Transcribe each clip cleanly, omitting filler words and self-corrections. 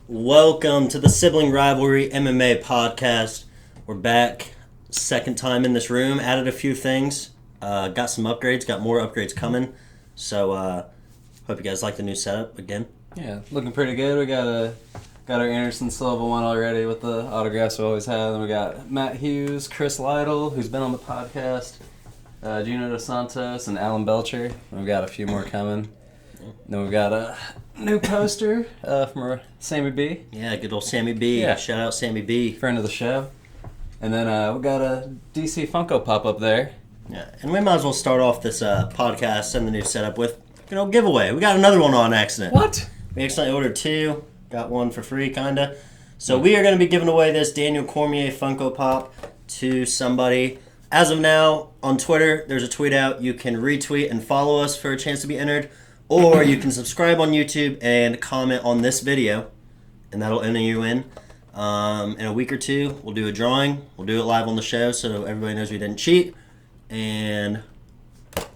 Welcome to the Sibling Rivalry MMA Podcast. We're back, second time in this room, added a few things, got some upgrades, got more upgrades coming, so hope you guys like the new setup again. Yeah, looking pretty good. We got our Anderson Silva one already with the autographs we always have. Then we got Matt Hughes, Chris Lytle, who's been on the podcast, Gino Dos Santos, and Alan Belcher. We've got a few more coming. Then we've got a new poster from Sammy B. Yeah, good old Sammy B. Yeah. Shout out Sammy B. Friend of the show. And then we got a DC Funko Pop up there. Yeah, and we might as well start off this podcast and the new setup with, giveaway. We got another one on accident. What? We accidentally ordered two, got one for free, kinda. So we are going to be giving away this Daniel Cormier Funko Pop to somebody. As of now, on Twitter, there's a tweet out. You can retweet and follow us for a chance to be entered. Or you can subscribe on YouTube and comment on this video, and that'll enter you in. In a week or two, we'll do a drawing. We'll do it live on the show so everybody knows we didn't cheat. And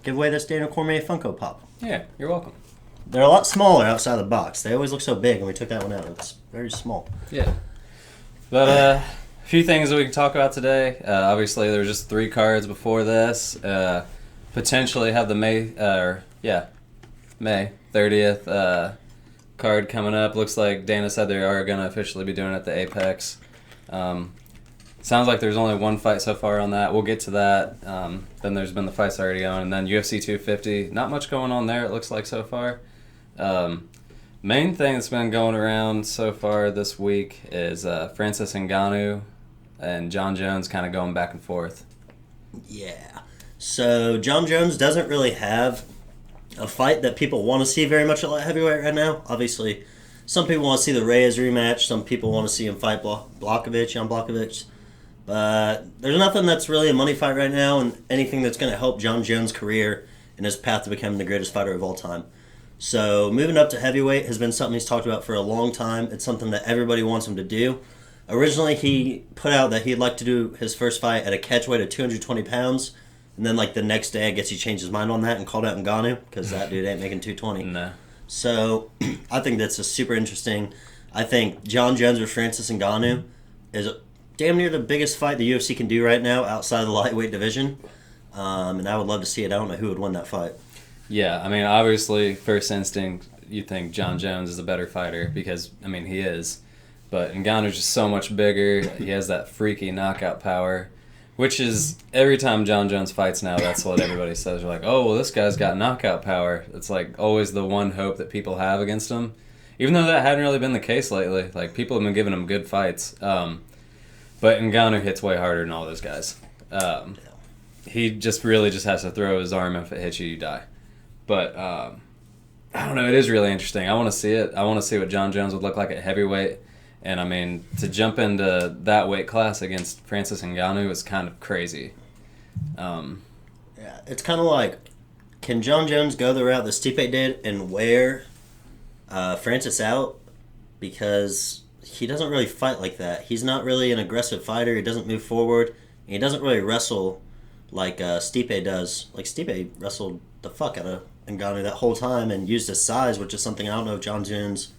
give away this Daniel Cormier Funko Pop. Yeah, you're welcome. They're a lot smaller outside the box. They always look so big, and we took that one out. It's very small. Yeah. But a few things that we can talk about today. Obviously, there were just 3 cards before this. Potentially have the May 30th card coming up. Looks like Dana said they are going to officially be doing it at the Apex. Sounds like there's only one fight so far on that. We'll get to that. Then there's been the fights already going. And then UFC 250. Not much going on there, it looks like, so far. Main thing that's been going around so far this week is Francis Ngannou and Jon Jones kind of going back and forth. Yeah. So Jon Jones doesn't really have a fight that people want to see very much at light heavyweight right now. Obviously, some people want to see the Reyes rematch. Some people want to see him fight Jan Blachowicz. But there's nothing that's really a money fight right now, and anything that's going to help Jon Jones' career and his path to becoming the greatest fighter of all time. So moving up to heavyweight has been something he's talked about for a long time. It's something that everybody wants him to do. Originally, he put out that he'd like to do his first fight at a catchweight of 220 pounds. And then, the next day, I guess he changed his mind on that and called out Ngannou because that dude ain't making 220. No. So, I think that's a super interesting. I think Jon Jones or Francis Ngannou is damn near the biggest fight the UFC can do right now outside of the lightweight division. And I would love to see it. I don't know who would win that fight. Yeah, I mean, obviously, first instinct, you think Jon Jones is a better fighter because, I mean, he is. But Ngannou's just so much bigger. He has that freaky knockout power. Which is, every time Jon Jones fights now, that's what everybody says. They're like, oh, well, this guy's got knockout power. It's always the one hope that people have against him. Even though that hadn't really been the case lately. People have been giving him good fights. But Ngannou hits way harder than all those guys. He just really just has to throw his arm. If it hits you, you die. But, I don't know, it is really interesting. I want to see it. I want to see what Jon Jones would look like at heavyweight. And, I mean, to jump into that weight class against Francis Ngannou is kind of crazy. Yeah, it's kind of like, can Jon Jones go the route that Stipe did and wear Francis out? Because he doesn't really fight like that. He's not really an aggressive fighter. He doesn't move forward. And he doesn't really wrestle like Stipe does. Stipe wrestled the fuck out of Ngannou that whole time and used his size, which is something I don't know if Jon Jones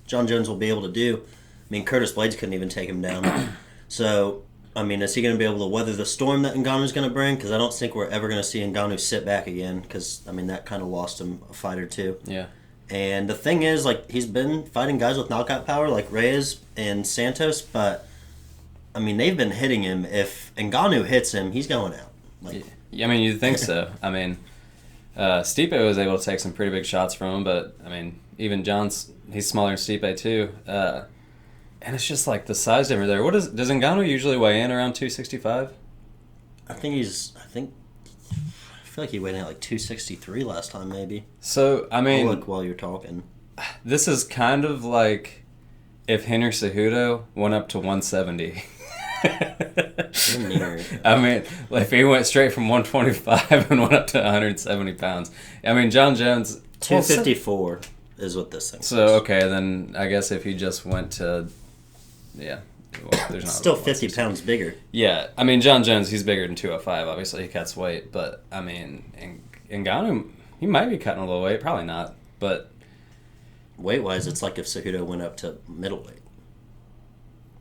will be able to do. I mean, Curtis Blades couldn't even take him down. So, I mean, is he going to be able to weather the storm that Ngannou's going to bring? Because I don't think we're ever going to see Ngannou sit back again. Because, I mean, that kind of lost him a fight or two. Yeah. And the thing is, he's been fighting guys with knockout power like Reyes and Santos. But, I mean, they've been hitting him. If Ngannou hits him, he's going out. I mean, you'd think so. I mean, Stipe was able to take some pretty big shots from him. But, I mean, even he's smaller than Stipe, too. And it's just the size difference there. Does Ngannou usually weigh in around 265? I feel like he weighed in at 263 last time, maybe. So, I mean, I'll look while you're talking. This is kind of like if Henry Cejudo went up to 170. I mean, if he went straight from 125 and went up to 170 pounds. I mean, Jon Jones... 254 is what this thing is. So, okay, then I guess if he just went to... Yeah. Well, there's not still 50 pounds bigger. Yeah. I mean, Jon Jones, he's bigger than 205. Obviously, he cuts weight. But, I mean, Ngannou, he might be cutting a little weight. Probably not. But... Weight-wise, it's like if Cejudo went up to middleweight.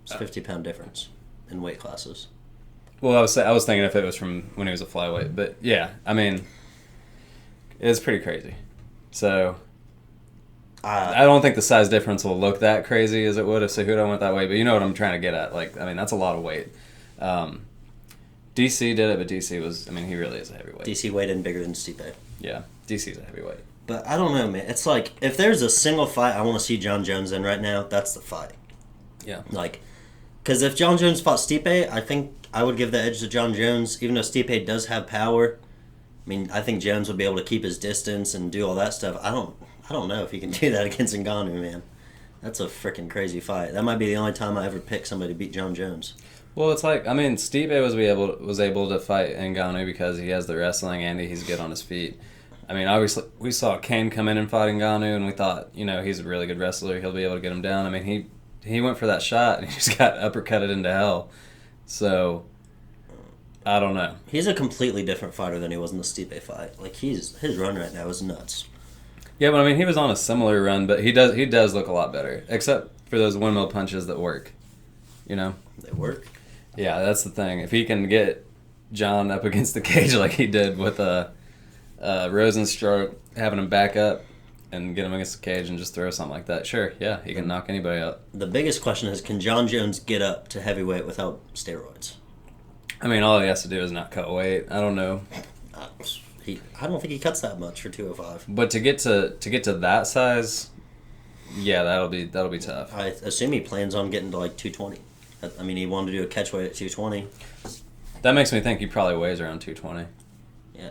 It's a 50-pound difference in weight classes. Well, I was thinking if it was from when he was a flyweight, but yeah, I mean, it's pretty crazy. So I don't think the size difference will look that crazy as it would if Cejudo went that way, but you know what I'm trying to get at. Like, I mean, that's a lot of weight. DC did it, but DC was, I mean, he really is a heavyweight. DC weighed in bigger than Stipe. Yeah, DC's a heavyweight. But I don't know, man. It's like, if there's a single fight I want to see Jon Jones in right now, that's the fight. Yeah. Like, because if Jon Jones fought Stipe, I think I would give the edge to Jon Jones, even though Stipe does have power. I mean, I think Jones would be able to keep his distance and do all that stuff. I don't know if he can do that against Ngannou, man. That's a freaking crazy fight. That might be the only time I ever pick somebody to beat Jon Jones. Well, it's like, I mean, Stipe was able to fight Ngannou because he has the wrestling and he's good on his feet. I mean, obviously, we saw Kane come in and fight Ngannou, and we thought, you know, he's a really good wrestler. He'll be able to get him down. I mean, he went for that shot, and he just got uppercutted into hell. So, I don't know. He's a completely different fighter than he was in the Stipe fight. Like, his run right now is nuts. Yeah, but I mean, he was on a similar run, but he does look a lot better, except for those windmill punches that work. You know? They work. Yeah, that's the thing. If he can get John up against the cage like he did with Rosenstruck, having him back up and get him against the cage and just throw something like that, sure, yeah, he can knock anybody out. The biggest question is, can Jon Jones get up to heavyweight without steroids? I mean, all he has to do is not cut weight. I don't know. I don't think he cuts that much for 205. But to get to that size, yeah, that'll be tough. I assume he plans on getting to like 220. I mean, he wanted to do a catch weight at 220. That makes me think he probably weighs around 220. Yeah,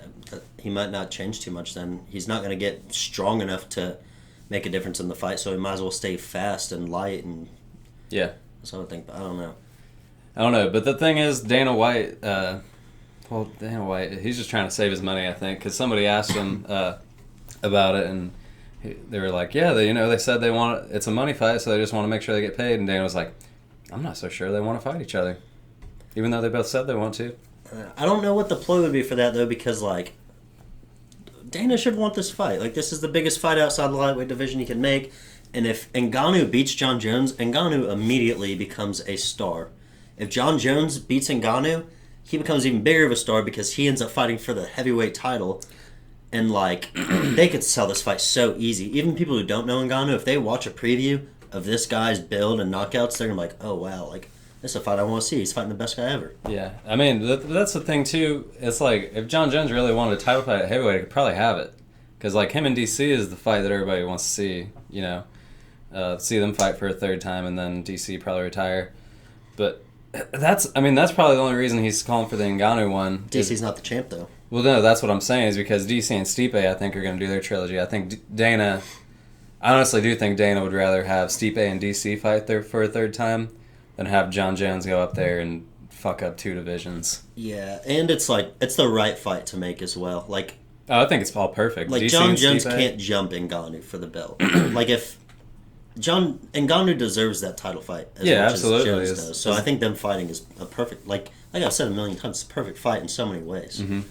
he might not change too much then. He's not going to get strong enough to make a difference in the fight, so he might as well stay fast and light. And yeah. That's what I think, but I don't know. But the thing is, Dana White, he's just trying to save his money, I think, because somebody asked him about it, and they were like, yeah, they said it's a money fight, so they just want to make sure they get paid, and Dana was like, I'm not so sure they want to fight each other, even though they both said they want to. I don't know what the ploy would be for that, though, because, like, Dana should want this fight. Like, this is the biggest fight outside the lightweight division he can make, and if Ngannou beats Jon Jones, Ngannou immediately becomes a star. If Jon Jones beats Ngannou, he becomes even bigger of a star because he ends up fighting for the heavyweight title, and, like, they could sell this fight so easy. Even people who don't know Ngannou, if they watch a preview of this guy's build and knockouts, they're going to be like, oh, wow, like, this is a fight I want to see. He's fighting the best guy ever. Yeah. I mean, that's the thing, too. It's like, if Jon Jones really wanted a title fight at heavyweight, he could probably have it. Because, like, him and DC is the fight that everybody wants to see, you know. See them fight for a third time, and then DC probably retire. But that's probably the only reason he's calling for the Ngannou one. DC's not the champ, though. Well, no, that's what I'm saying, is because DC and Stipe, I think, are going to do their trilogy. I think I honestly do think Dana would rather have Stipe and DC fight there for a third time than have Jon Jones go up there and fuck up two divisions. Yeah, and it's like, it's the right fight to make as well. Like, I think it's all perfect. Like, Jon Jones can't jump Ngannou for the belt. Like, if Ngannou deserves that title fight as much absolutely. as Jones does. So I think them fighting is a perfect, like I've said a million times, it's a perfect fight in so many ways. Mm-hmm.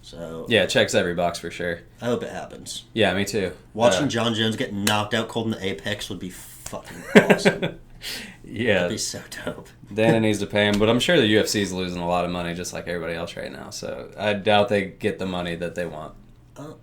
So yeah, it checks every box for sure. I hope it happens. Yeah, me too. Watching Jon Jones get knocked out cold in the Apex would be fucking awesome. Yeah. That'd be so dope. Dana needs to pay him, but I'm sure the UFC's losing a lot of money just like everybody else right now. So I doubt they get the money that they want.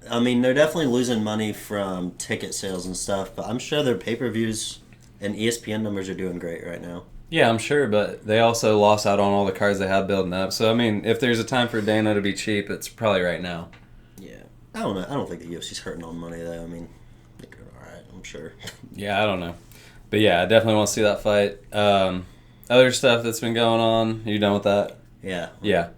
I mean, they're definitely losing money from ticket sales and stuff, but I'm sure their pay-per-views and ESPN numbers are doing great right now. Yeah, I'm sure, but they also lost out on all the cards they had building up. So, I mean, if there's a time for Dana to be cheap, it's probably right now. Yeah. I don't know. I don't think the UFC's hurting on money, though. I mean, they're doing all right, I'm sure. Yeah, I don't know. But, yeah, I definitely want to see that fight. Other stuff that's been going on, are you done with that? Yeah. Yeah.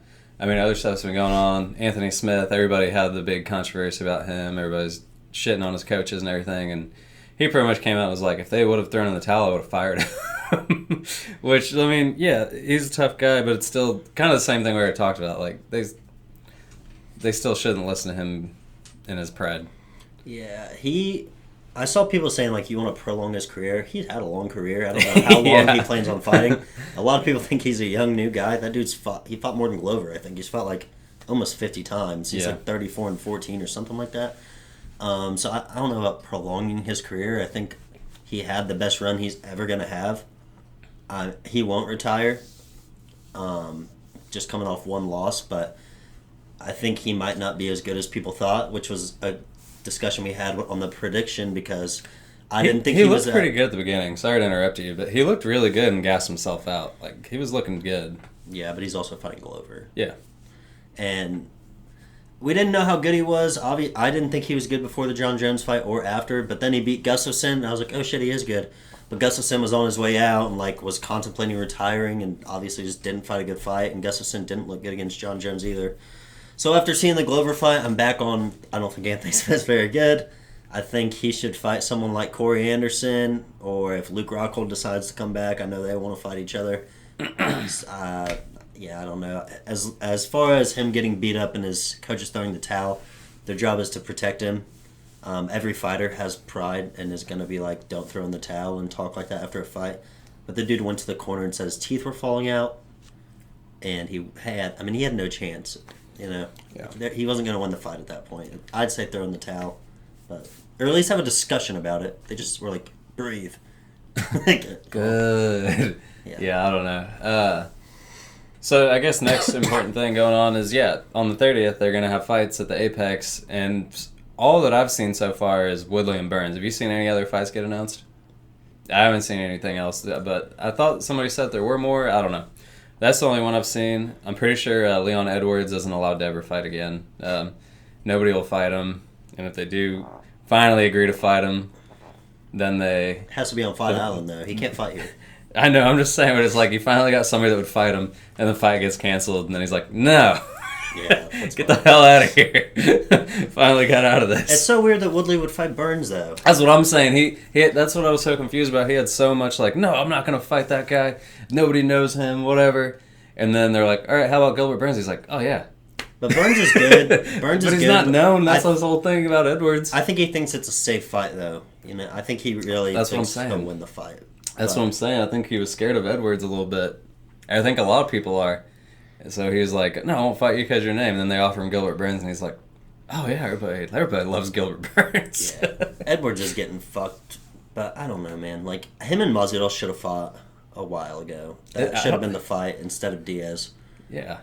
I mean, other stuff's been going on. Anthony Smith, everybody had the big controversy about him. Everybody's shitting on his coaches and everything. And he pretty much came out and was like, if they would have thrown in the towel, I would have fired him. Which, I mean, yeah, he's a tough guy, but it's still kind of the same thing we already talked about. Like, they still shouldn't listen to him in his pride. Yeah, I saw people saying, like, you want to prolong his career. He's had a long career. I don't know how long he plans on fighting. A lot of people think he's a young, new guy. That dude's he fought more than Glover, I think. He's fought, like, almost 50 times. He's, like, 34-14 or something like that. So I don't know about prolonging his career. I think he had the best run he's ever going to have. He won't retire, just coming off one loss, but I think he might not be as good as people thought, which was a discussion we had on the prediction because I didn't think he was looked pretty good at the beginning. Sorry to interrupt you, but he looked really good and gassed himself out. Like, he was looking good. Yeah, but he's also fighting Glover. Yeah. And we didn't know how good he was. I didn't think he was good before the Jon Jones fight or after, but then he beat Gustafsson, and I was like, oh shit, he is good. But Gustafsson was on his way out and like was contemplating retiring and obviously just didn't fight a good fight, and Gustafsson didn't look good against Jon Jones either. So after seeing the Glover fight, I'm back on, I don't think Anthony Smith's very good. I think he should fight someone like Corey Anderson, or if Luke Rockhold decides to come back, I know they want to fight each other. Yeah, I don't know. As far as him getting beat up and his coaches throwing the towel, their job is to protect him. Every fighter has pride and is going to be like, don't throw in the towel and talk like that after a fight. But the dude went to the corner and said his teeth were falling out, and he had no chance. You know, yeah. He wasn't going to win the fight at that point. I'd say throw in the towel, or at least have a discussion about it. They just were like, breathe. Good. Yeah, I don't know. So I guess next important thing going on is, on the 30th, they're going to have fights at the Apex, and all that I've seen so far is Woodley and Burns. Have you seen any other fights get announced? I haven't seen anything else, but I thought somebody said there were more. I don't know. That's the only one I've seen. I'm pretty sure Leon Edwards isn't allowed to ever fight again. Nobody will fight him, and if they do finally agree to fight him, then they... Has to be on Fight Island, though. He can't fight here. I know, I'm just saying, but it's like he finally got somebody that would fight him, and the fight gets canceled, and then he's like, no! Yeah, get the hell out of here. Finally got out of this. It's so weird that Woodley would fight Burns, though. That's what I'm saying. He that's what I was so confused about. He had so much like, no, I'm not going to fight that guy. Nobody knows him, whatever. And then they're like, all right, how about Gilbert Burns? He's like, oh, yeah. But Burns is good. But he's not known. That's his whole thing about Edwards. I think he thinks it's a safe fight, though. You know, I think he really thinks he'll win the fight. That's what I'm saying. I think he was scared of Edwards a little bit. I think a lot of people are. So he was like, no, I won't fight you because your name. And then they offer him Gilbert Burns, and he's like, oh, yeah, everybody loves Gilbert Burns. Yeah. Edwards is getting fucked. But I don't know, man. Like, him and Masvidal should have fought a while ago. That should have been the fight instead of Diaz. Yeah.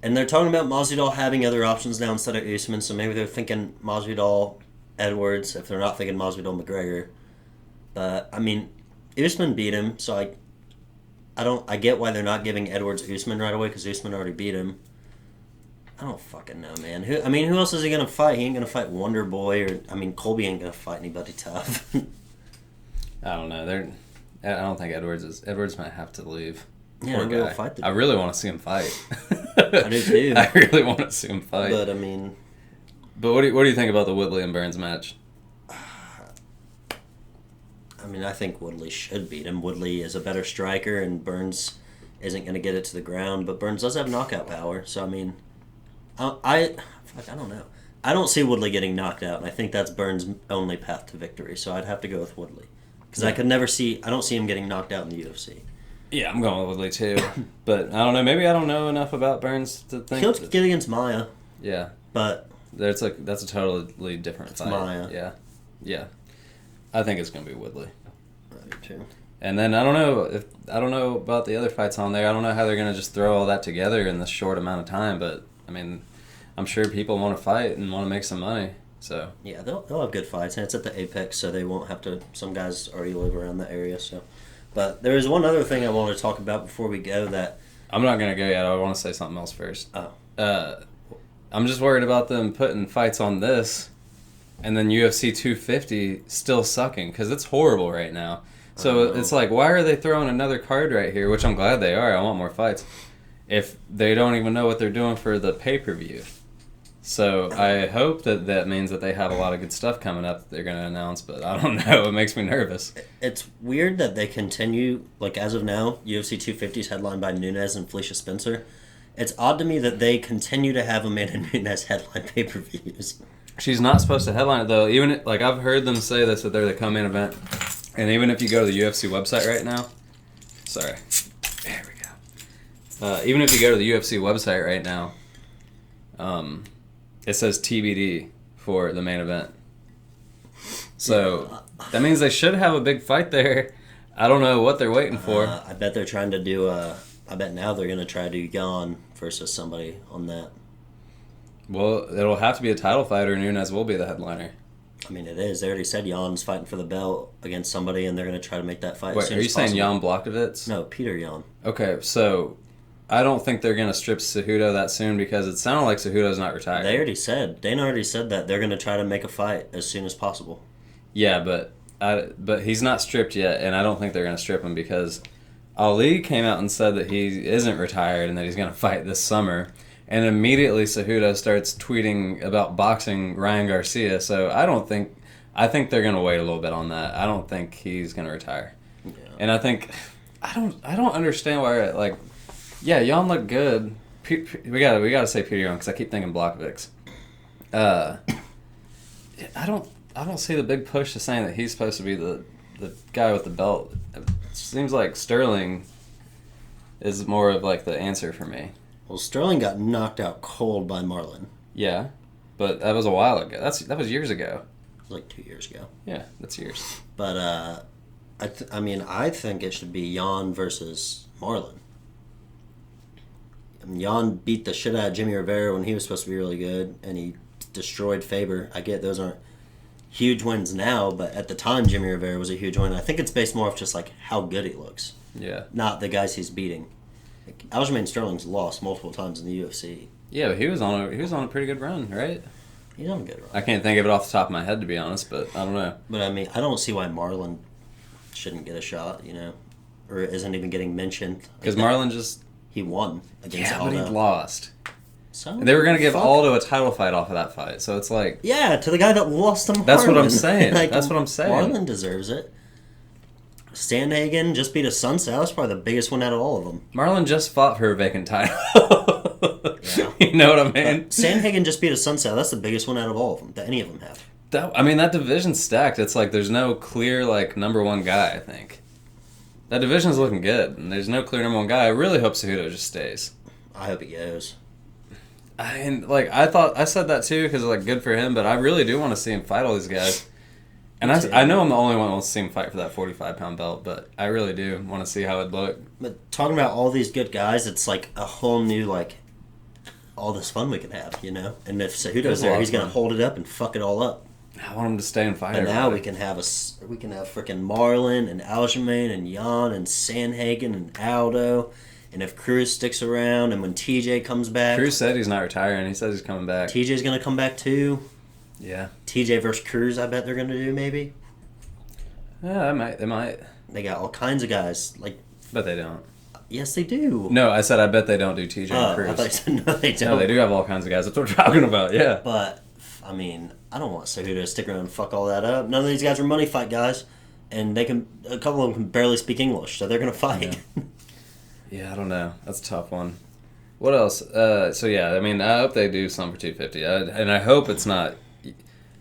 And they're talking about Masvidal having other options now instead of Usman, so maybe they're thinking Masvidal, Edwards, if they're not thinking Masvidal, McGregor. But, I mean, Usman beat him, so I get why they're not giving Edwards Usman right away, because Usman already beat him. I don't fucking know, man. Who else is he going to fight? He ain't going to fight Wonder Boy, or, Colby ain't going to fight anybody tough. I don't know. I don't think Edwards might have to leave. Yeah, Poor guy. fight I really want to see him fight. I do too. I really want to see him fight. But what do you think about the Woodley and Burns match? I think Woodley should beat him. Woodley is a better striker, and Burns isn't going to get it to the ground. But Burns does have knockout power, so I don't know. I don't see Woodley getting knocked out, and I think that's Burns' only path to victory. So I'd have to go with Woodley, because I don't see him getting knocked out in the UFC. Yeah, I'm going with Woodley too. But I don't know. Maybe I don't know enough about Burns to think. He'll get against Maya. Yeah. But that's a totally different fight. Maya. Yeah. Yeah. I think it's going to be Woodley. I do too. And then I don't know about the other fights on there. I don't know how they're going to just throw all that together in this short amount of time, but I'm sure people want to fight and want to make some money. So yeah, they'll have good fights, and it's at the Apex, so they won't have to. Some guys already live around the area, so. But there is one other thing I wanted to talk about before we go that... I'm not going to go yet. I want to say something else first. Oh. I'm just worried about them putting fights on this and then UFC 250 still sucking, because it's horrible right now. So it's like, why are they throwing another card right here, which I'm glad they are. I want more fights. If they don't even know what they're doing for the pay-per-view. So I hope that means that they have a lot of good stuff coming up that they're going to announce, but I don't know. It makes me nervous. It's weird that they continue, like as of now, UFC 250 is headlined by Nunes and Felicia Spencer. It's odd to me that they continue to have Amanda Nunes headline pay-per-views. She's not supposed to headline it, though. I've heard them say this, that they're the come-in event. And even if you go to the UFC website right now... Sorry. There we go. Even if you go to the UFC website right now... it says TBD for the main event. So that means they should have a big fight there, I don't know what they're waiting for. I bet they're trying to do I bet now they're going to try to do Jan versus somebody on that. Well, it'll have to be a title fight or Nunes will be the headliner. I mean, it is. They already said Jan's fighting for the belt against somebody, and they're going to try to make that fight. Wait, are you saying Jan Blachowicz? No, Peter Yan. Okay, so I don't think they're going to strip Cejudo that soon because it sounded like Cejudo's not retired. They already said. Dana already said that they're going to try to make a fight as soon as possible. Yeah, but he's not stripped yet, and I don't think they're going to strip him because Ali came out and said that he isn't retired and that he's going to fight this summer. And immediately Cejudo starts tweeting about boxing Ryan Garcia. So I think they're going to wait a little bit on that. I don't think he's going to retire. Yeah. And I think I don't understand why Jan looked good. We got to say Peter Yan because I keep thinking Blachowicz. I don't see the big push to saying that he's supposed to be the guy with the belt. It seems like Sterling is more of like the answer for me. Well, Sterling got knocked out cold by Marlon. Yeah, but that was a while ago. That was years ago. It was like 2 years ago. Yeah, that's years. But I think it should be Jan versus Marlon. I mean, Jan beat the shit out of Jimmy Rivera when he was supposed to be really good, and he destroyed Faber. I get those aren't huge wins now, but at the time Jimmy Rivera was a huge win. I think it's based more off just like how good he looks. Yeah. Not the guys he's beating. Like, Aljamain Sterling's lost multiple times in the UFC. Yeah, but he was on a pretty good run, right? He's on a good run. I can't think of it off the top of my head to be honest, but I don't know. But I mean, I don't see why Marlon shouldn't get a shot, or isn't even getting mentioned. Because Marlon just he won against Aldo. but he lost. So They were gonna give Aldo a title fight off of that fight, so it's like to the guy that lost him. That's what I'm Marlon. saying. Like, That's what I'm saying. Marlon deserves it. Sandhagen just beat a Sunset. That was probably the biggest one out of all of them. Marlon just fought for a vacant title. Yeah. You know what I mean? Sandhagen just beat a Sunset. That's the biggest one out of all of them that any of them have. That division's stacked. It's like there's no clear number one guy. I think that division's looking good, and there's no clear number one guy. I really hope Cejudo just stays. I hope he goes. I said that too because good for him, but I really do want to see him fight all these guys. And I know I'm the only one who wants to see him fight for that 45-pound belt, but I really do want to see how it'd look. But talking about all these good guys, it's like a whole new all this fun we can have, And if Cejudo's there, he's gonna hold it up and fuck it all up. I want him to stay and fight. And now we can have freaking Marlon and Aljamain and Jan and Sandhagen and Aldo, and if Cruz sticks around and when TJ comes back, Cruz said he's not retiring. He says he's coming back. TJ's gonna come back too. Yeah. TJ versus Cruz, I bet they're gonna do maybe. Yeah, they might. They got all kinds of guys But they don't. Yes, they do. No, I said I bet they don't do TJ and Cruz. I thought you said no, they don't. No, they do have all kinds of guys. That's what we're talking about. Yeah. But I mean, I don't want Cejudo to stick around and fuck all that up. None of these guys are money fight guys, and a couple of them can barely speak English, so they're gonna fight. Yeah, I don't know. That's a tough one. What else? I hope they do something for 250, and I hope it's not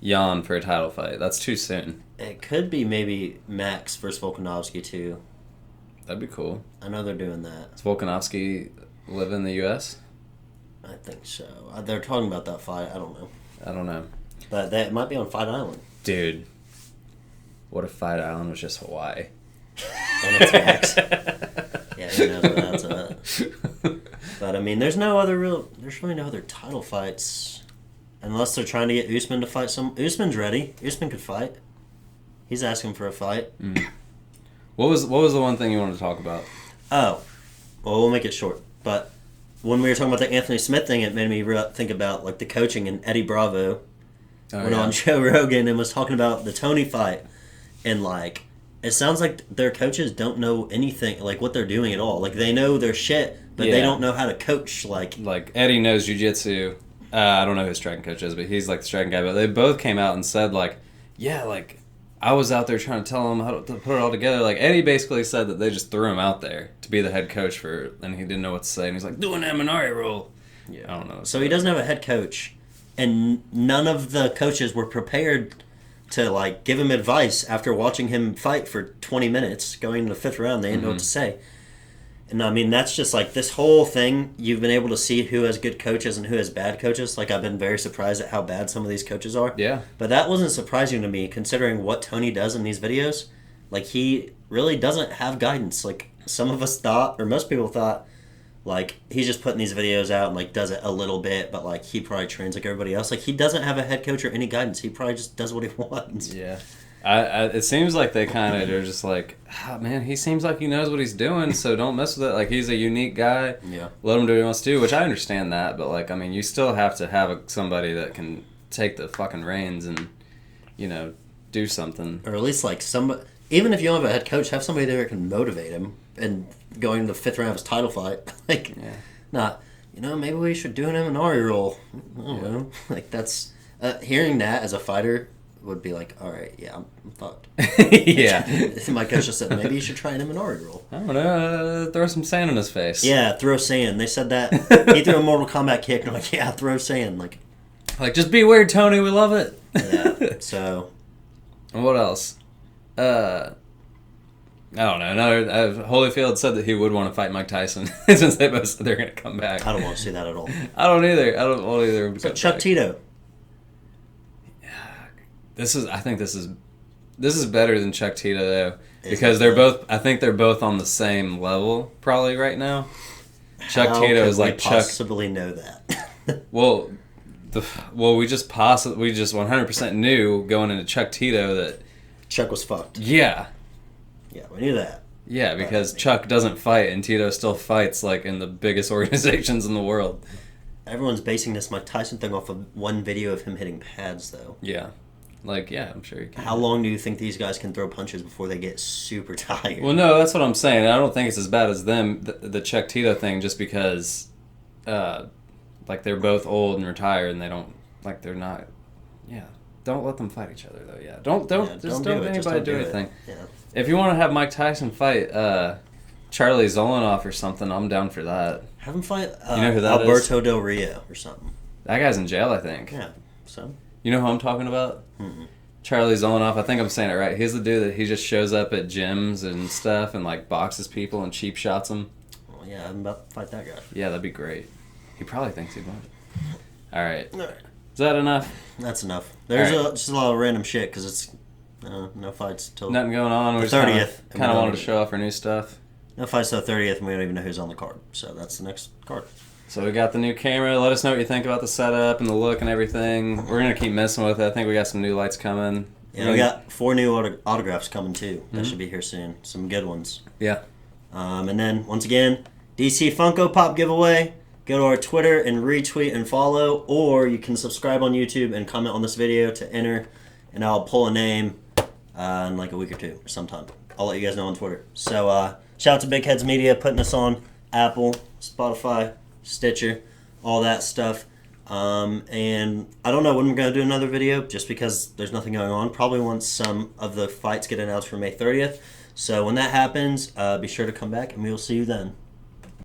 Jan for a title fight. That's too soon. It could be maybe Max versus Volkanovski too. That'd be cool. I know they're doing that. Does Volkanovski live in the U.S.? I think so. They're talking about that fight. I don't know. But it might be on Fight Island. Dude, what if Fight Island was just Hawaii? And it's Max. Yeah, who knows what that's about. But I mean, there's really no other title fights. Unless they're trying to get Usman to fight Usman's ready. Usman could fight. He's asking for a fight. Mm. What was the one thing you wanted to talk about? Oh. Well, we'll make it short. But when we were talking about the Anthony Smith thing, it made me think about the coaching, and Eddie Bravo went on Joe Rogan and was talking about the Tony fight. And it sounds like their coaches don't know anything, what they're doing at all. They know their shit, but they don't know how to coach. Eddie knows jiu-jitsu. I don't know who his striking coach is, but he's the striking guy. But they both came out and said I was out there trying to tell him how to put it all together. Eddie basically said that they just threw him out there to be the head coach and he didn't know what to say. And he's like, do an Aminari role. Yeah, I don't know. So he doesn't have a head coach, and none of the coaches were prepared to give him advice after watching him fight for 20 minutes, going to the 5th round. They didn't know what to say. And I mean, that's just this whole thing. You've been able to see who has good coaches and who has bad coaches. I've been very surprised at how bad some of these coaches are. Yeah. But that wasn't surprising to me, considering what Tony does in these videos. Like, he really doesn't have guidance. Like, some of us thought, or most people thought, like, he's just putting these videos out and, like, does it a little bit, but, like, he probably trains like everybody else. Like, he doesn't have a head coach or any guidance. He probably just does what he wants. Yeah. It seems like they kind of are just like, man, he seems like he knows what he's doing, so don't mess with it. Like, he's a unique guy. Yeah. Let him do what he wants to do, which I understand that, but, like, I mean, you still have to have somebody that can take the fucking reins and, you know, do something. Or at least, like, somebody, even if you don't have a head coach, have somebody there that can motivate him and going to the 5th round of his title fight. Like, not, you know, maybe we should do an Minari roll. I don't know. Like, that's, hearing that as a fighter would be like, all right, yeah, I'm fucked. Yeah. My coach just said, maybe you should try an Minari roll. I don't know, throw some sand in his face. Yeah, throw sand. They said that. He threw a Mortal Kombat kick, and I'm like, yeah, throw sand. Like, just be weird, Tony, we love it. Yeah, so. And what else? I don't know. Holyfield said that he would want to fight Mike Tyson since they both said they're going to come back. I don't want to see that at all. I don't either. I don't want either. It's like Chuck Tito. I think this is better than Chuck Tito though, because they're both. I think they're both on the same level probably right now. Chuck Tito is like Chuck. Possibly know that. Well, we just 100% knew going into Chuck Tito that Chuck was fucked. Yeah. Yeah, we knew that. Yeah, because Chuck doesn't fight and Tito still fights like in the biggest organizations in the world. Everyone's basing this Mike Tyson thing off of one video of him hitting pads, though. Yeah. Like, yeah, I'm sure you can. How long do you think these guys can throw punches before they get super tired? Well, no, that's what I'm saying. I don't think it's as bad as them, the Chuck Tito thing, just because, like, they're both old and retired and they don't, like, they're not, yeah. Don't let them fight each other, though, yeah. Don't anybody do anything. Yeah. If you want to have Mike Tyson fight Charlie Zolanoff or something, I'm down for that. Have him fight you know who that Alberto is? Del Rio or something. That guy's in jail, I think. Yeah, so? You know who I'm talking about? Mm-mm. Charlie Zolanoff, I think I'm saying it right. He's the dude that he just shows up at gyms and stuff and like boxes people and cheap shots them. Well, yeah, I'm about to fight that guy. Yeah, that'd be great. He probably thinks he would. All right. All right. Is that enough? That's enough. There's All right. just a lot of random shit because it's no fights till Nothing going on. the We 30th. Kind of wanted to show off our new stuff. No fights till the 30th, and we don't even know who's on the card. So that's the next card. So we got the new camera. Let us know what you think about the setup and the look and everything. We're going to keep messing with it. I think we got some new lights coming. Yeah, we got 4 new autographs coming too. That should be here soon. Some good ones. Yeah. And then, once again, DC Funko Pop giveaway. Go to our Twitter and retweet and follow, or you can subscribe on YouTube and comment on this video to enter, and I'll pull a name in like a week or two or sometime. I'll let you guys know on Twitter. So, shout out to Big Heads Media putting us on Apple, Spotify, Stitcher, all that stuff. And I don't know when we're going to do another video just because there's nothing going on. Probably once some of the fights get announced for May 30th. So when that happens, be sure to come back and we'll see you then.